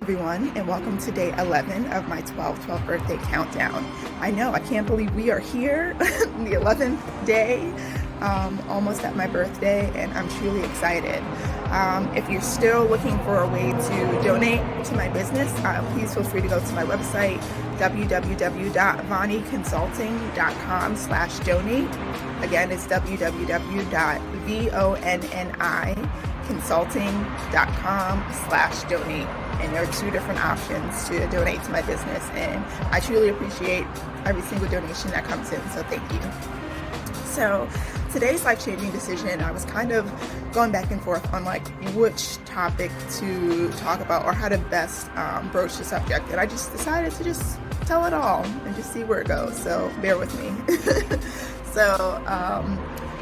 Everyone, and welcome to day 11 of my 12/12 birthday countdown. I know, I can't believe we are here, the 11th day, almost at my birthday, and I'm truly excited. If you're still looking for a way to donate to my business, please feel free to go to my website, www.vonniconsulting.com/donate. Again, it's www.vonniconsulting.com/donate. And there are two different options to donate to my business, and I truly appreciate every single donation that comes in, so thank you. So today's life-changing decision, I was kind of going back and forth on like which topic to talk about or how to best broach the subject, and I just decided to just tell it all and just see where it goes, so bear with me. So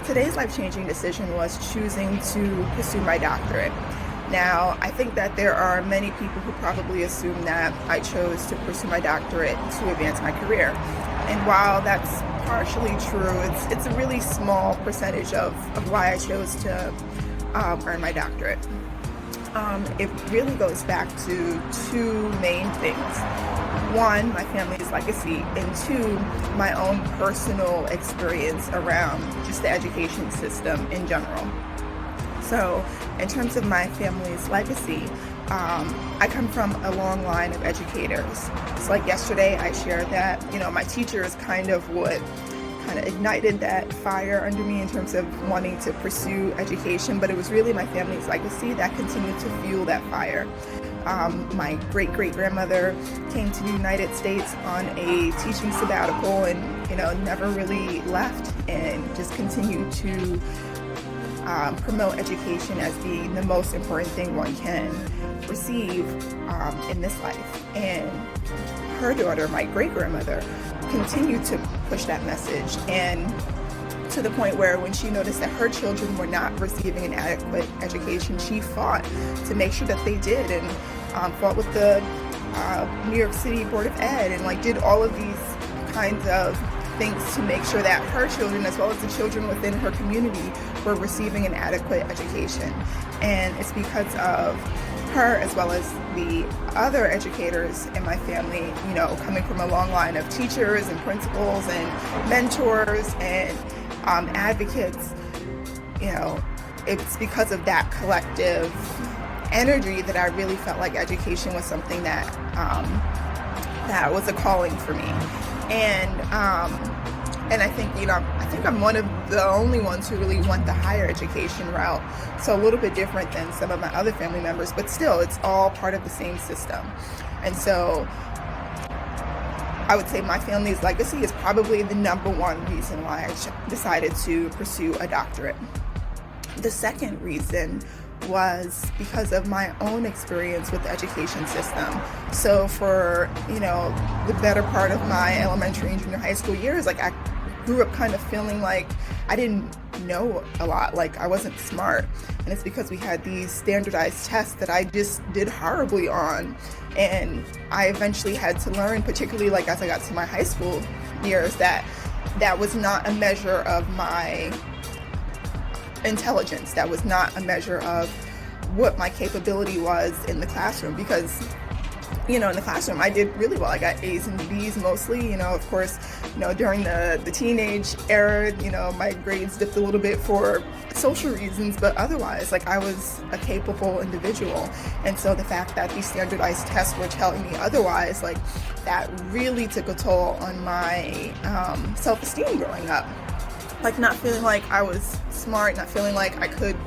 today's life-changing decision was choosing to pursue my doctorate. Now, I think that there are many people who probably assume that I chose to pursue my doctorate to advance my career. And while that's partially true, it's a really small percentage of why I chose to earn my doctorate. It really goes back to two main things. One, my family's legacy, and two, my own personal experience around just the education system in general. So in terms of my family's legacy, I come from a long line of educators. It's like yesterday I shared that, my teachers kind of ignited that fire under me in terms of wanting to pursue education, but it was really my family's legacy that continued to fuel that fire. My great-great-grandmother came to the United States on a teaching sabbatical and, never really left and just continued to promote education as being the most important thing one can receive in this life. And her daughter, my great-grandmother, continued to push that message, and to the point where when she noticed that her children were not receiving an adequate education, she fought to make sure that they did, and fought with the New York City Board of Ed, and did all of these kinds of things to make sure that her children, as well as the children within her community, were receiving an adequate education. And it's because of her, as well as the other educators in my family, coming from a long line of teachers and principals and mentors and advocates, it's because of that collective energy that I really felt like education was something that that was a calling for me. And I think, I'm one of the only ones who really went the higher education route. So a little bit different than some of my other family members, but still, it's all part of the same system. And so I would say my family's legacy is probably the number one reason why I decided to pursue a doctorate. The second reason was because of my own experience with the education system. So for, the better part of my elementary and junior high school years, I grew up kind of feeling like I didn't know a lot, like I wasn't smart. And it's because we had these standardized tests that I just did horribly on. And I eventually had to learn, particularly as I got to my high school years, that was not a measure of my intelligence. That was not a measure of what my capability was in the classroom, because in the classroom I did really well. I got A's and B's mostly. Of course, during the teenage era, my grades dipped a little bit for social reasons, but otherwise, I was a capable individual. And so the fact that these standardized tests were telling me otherwise, that really took a toll on my self-esteem growing up. Not feeling like I was smart, not feeling like I couldn't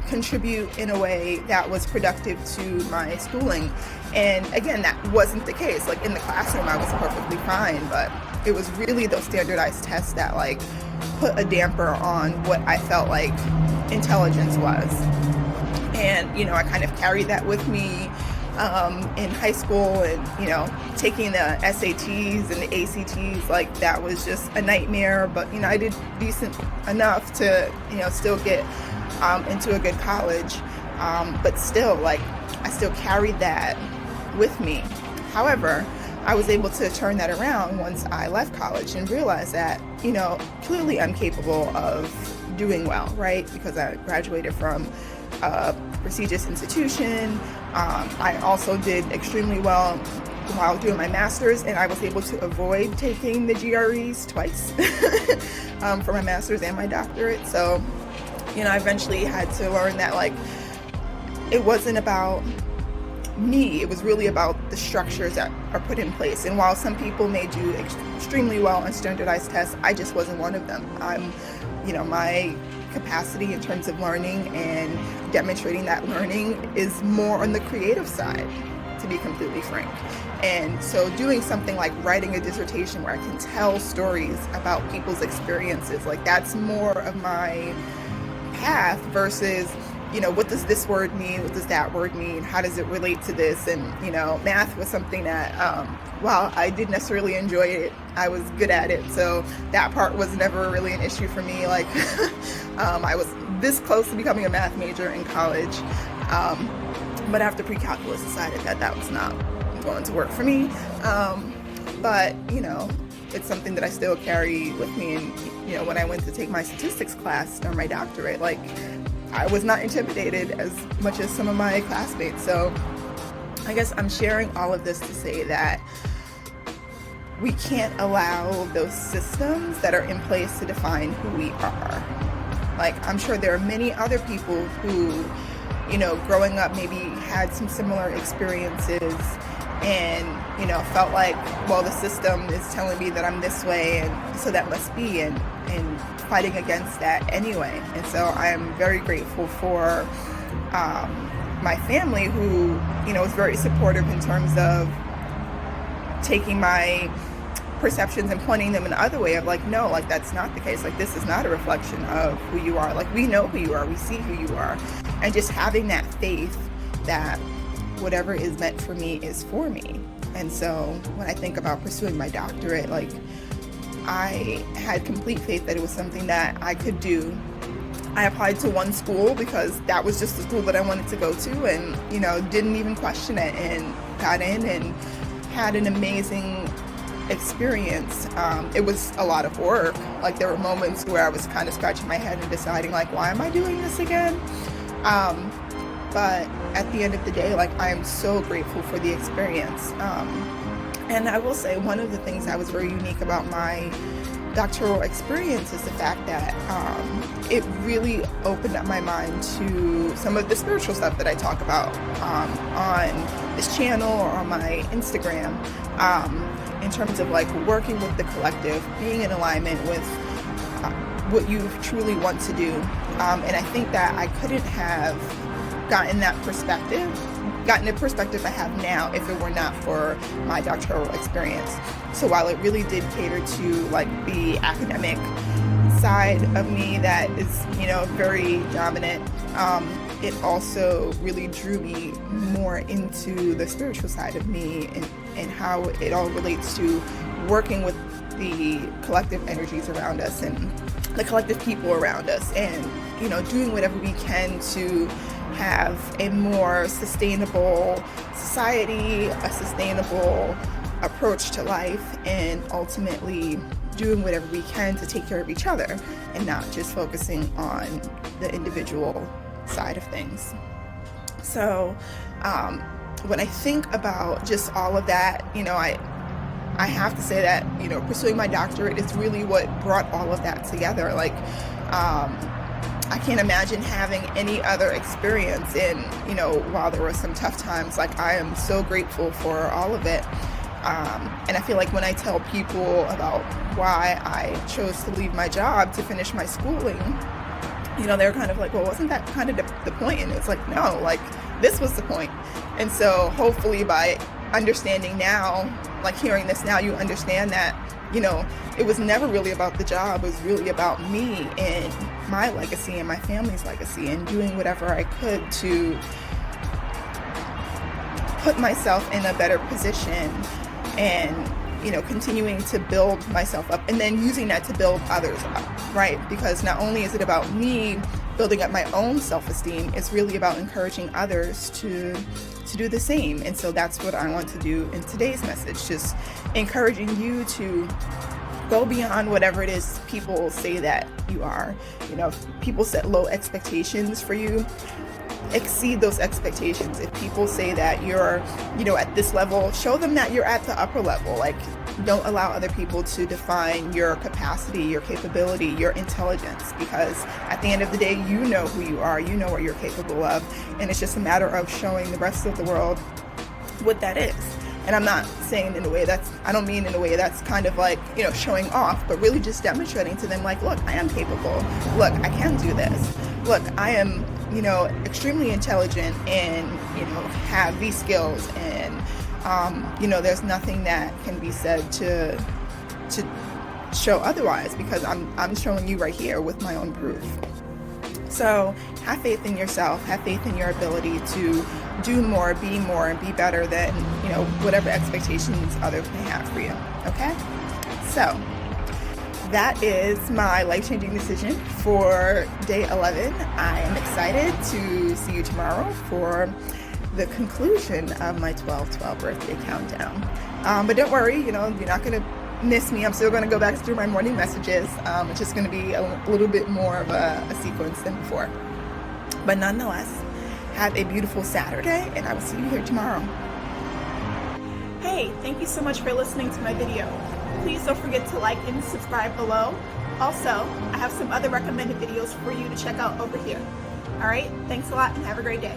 contribute in a way that was productive to my schooling. And again, that wasn't the case. In the classroom, I was perfectly fine, but it was really those standardized tests that put a damper on what I felt like intelligence was. And, I kind of carried that with me in high school, and taking the SATs and the ACTs, that was just a nightmare. But I did decent enough to still get into a good college, but still I still carried that with me. However, I was able to turn that around once I left college and realized that clearly I'm capable of doing well, right? Because I graduated from a prestigious institution. I also did extremely well while doing my master's, and I was able to avoid taking the GREs twice for my master's and my doctorate. So, I eventually had to learn that, like, it wasn't about me, it was really about the structures that are put in place. And while some people may do extremely well on standardized tests, I just wasn't one of them. My capacity in terms of learning and demonstrating that learning is more on the creative side, to be completely frank. And so doing something like writing a dissertation where I can tell stories about people's experiences, like, that's more of my path versus, what does this word mean? What does that word mean? How does it relate to this? And, math was something that, while I didn't necessarily enjoy it, I was good at it. So that part was never really an issue for me. Like, I was this close to becoming a math major in college. But after pre-calculus, decided that was not going to work for me. But, it's something that I still carry with me. And, when I went to take my statistics class or my doctorate, like, I was not intimidated as much as some of my classmates. So I guess I'm sharing all of this to say that we can't allow those systems that are in place to define who we are. Like, I'm sure there are many other people who, growing up maybe had some similar experiences and, felt like, well, the system is telling me that I'm this way, and so that must be, and fighting against that anyway. And so I am very grateful for my family, who, is very supportive in terms of taking my perceptions and pointing them in the other way of, like, no, like, that's not the case. Like, this is not a reflection of who you are. Like, we know who you are. We see who you are. And just having that faith that whatever is meant for me is for me. And so when I think about pursuing my doctorate, like, I had complete faith that it was something that I could do. I applied to one school because that was just the school that I wanted to go to, and, didn't even question it, and got in and had an amazing experience. It was a lot of work. Like, there were moments where I was kind of scratching my head and deciding, like, why am I doing this again? But at the end of the day, like, I am so grateful for the experience. And I will say, one of the things that was very unique about my doctoral experience is the fact that it really opened up my mind to some of the spiritual stuff that I talk about on this channel or on my Instagram, in terms of, like, working with the collective, being in alignment with what you truly want to do. And I think that I couldn't have gotten the perspective I have now if it were not for my doctoral experience. So while it really did cater to, like, the academic side of me that is, very dominant, it also really drew me more into the spiritual side of me, and how it all relates to working with the collective energies around us and the collective people around us, and, doing whatever we can to have a more sustainable society, a sustainable approach to life, and ultimately doing whatever we can to take care of each other and not just focusing on the individual side of things. So when I think about just all of that, I have to say that, pursuing my doctorate is really what brought all of that together. Like, I can't imagine having any other experience. And, while there were some tough times, like, I am so grateful for all of it. And I feel like when I tell people about why I chose to leave my job to finish my schooling, they're kind of like, well, wasn't that kind of the point? And it's like, no, like, this was the point. And so hopefully by understanding now, like, hearing this now, you understand that, it was never really about the job. It was really about me and my legacy and my family's legacy, and doing whatever I could to put myself in a better position, and, continuing to build myself up, and then using that to build others up, right? Because not only is it about me building up my own self-esteem, it's really about encouraging others to do the same. And so that's what I want to do in today's message, just encouraging you to go beyond whatever it is people say that you are. People set low expectations for you. exceed those expectations. If people say that you're, you know, at this level, show them that you're at the upper level. Like, don't allow other people to define your capacity, your capability, your intelligence, because at the end of the day, you know who you are, you know what you're capable of, and it's just a matter of showing the rest of the world what that is. And I'm not saying in a way that's, I don't mean in a way that's kind of like, you know, showing off, but really just demonstrating to them, like, look, I am capable. Look, I can do this. Look, I am, you know, extremely intelligent and, you know, have these skills, and, you know, there's nothing that can be said to show otherwise, because I'm showing you right here with my own proof. So have faith in yourself, have faith in your ability to do more, and be better than, you know, whatever expectations others may have for you. Okay? So that is my life-changing decision for day 11. I am excited to see you tomorrow for the conclusion of my 12/12 birthday countdown. But don't worry, you know, you're not going to miss me. I'm still going to go back through my morning messages. It's just going to be a little bit more of a sequence than before. But nonetheless, have a beautiful Saturday, and I will see you here tomorrow. Hey, thank you so much for listening to my video. Please don't forget to like and subscribe below. Also, I have some other recommended videos for you to check out over here. All right, thanks a lot and have a great day.